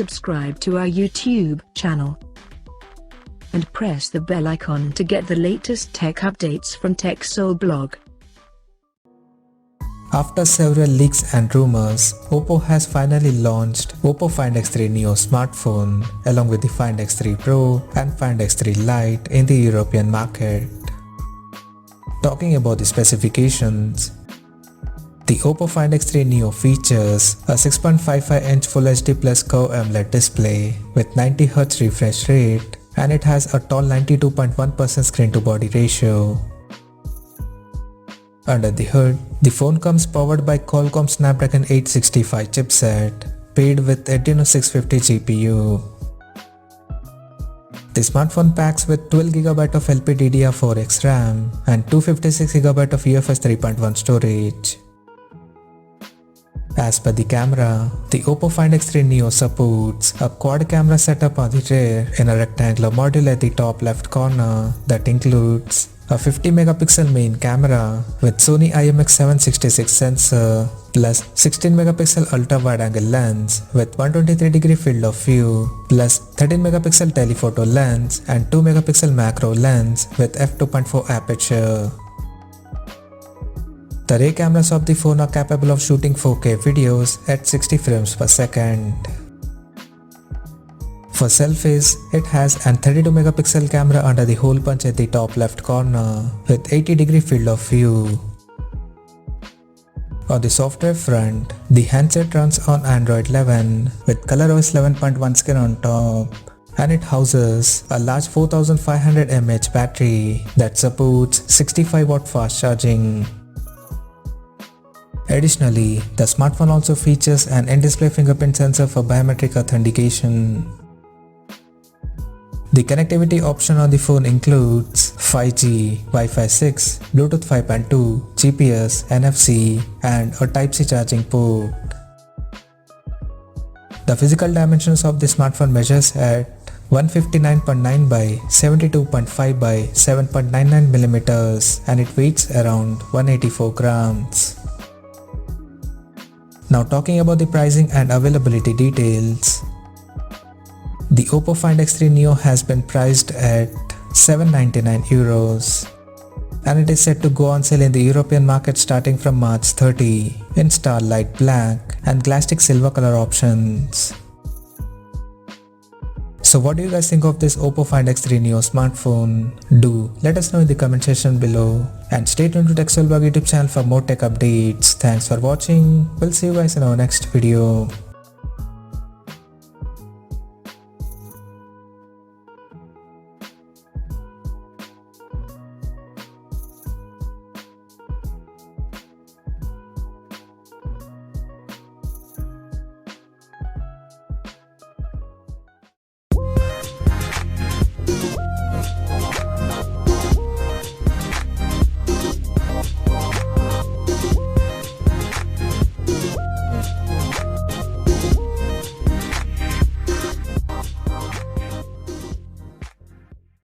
subscribe to our YouTube channel and press the bell icon to get the latest tech updates from TechSole Blog. After several leaks and rumors, Oppo has finally launched Oppo Find X3 Neo smartphone along with the Find X3 Pro and Find X3 Lite in the European market. Talking about the specifications, the Oppo Find X3 Neo features a 6.55-inch Full HD Plus Curve AMOLED display with 90Hz refresh rate, and it has a tall 92.1% screen-to-body ratio. Under the hood, the phone comes powered by Qualcomm Snapdragon 865 chipset, paired with Adreno 650 GPU. The smartphone packs with 12GB of LPDDR4X RAM and 256GB of UFS 3.1 storage. As per the camera, the Oppo Find X3 Neo supports a quad camera setup on the rear in a rectangular module at the top left corner that includes a 50MP main camera with Sony IMX766 sensor plus 16MP ultra-wide-angle lens with 123° field of view plus 13MP telephoto lens and 2MP macro lens with f2.4 aperture. The rear cameras of the phone are capable of shooting 4K videos at 60 frames per second. For selfies, it has an 32MP camera under the hole punch at the top left corner with 80° field of view. On the software front, the handset runs on Android 11 with ColorOS 11.1 skin on top, and it houses a large 4500 mAh battery that supports 65W fast charging. Additionally, the smartphone also features an in-display fingerprint sensor for biometric authentication. The connectivity option on the phone includes 5G, Wi-Fi 6, Bluetooth 5.2, GPS, NFC, and a Type-C charging port. The physical dimensions of the smartphone measures at 159.9 by 72.5 by 7.99mm and it weighs around 184 grams. Now talking about the pricing and availability details. The Oppo Find X3 Neo has been priced at €799 and it is set to go on sale in the European market starting from March 30 in Starlight Black and Glastick Silver color options. So what do you guys think of this Oppo Find X3 Neo smartphone? Do let us know in the comment section below and stay tuned to TechSole Blog YouTube channel for more tech updates. Thanks for watching. We'll see you guys in our next video.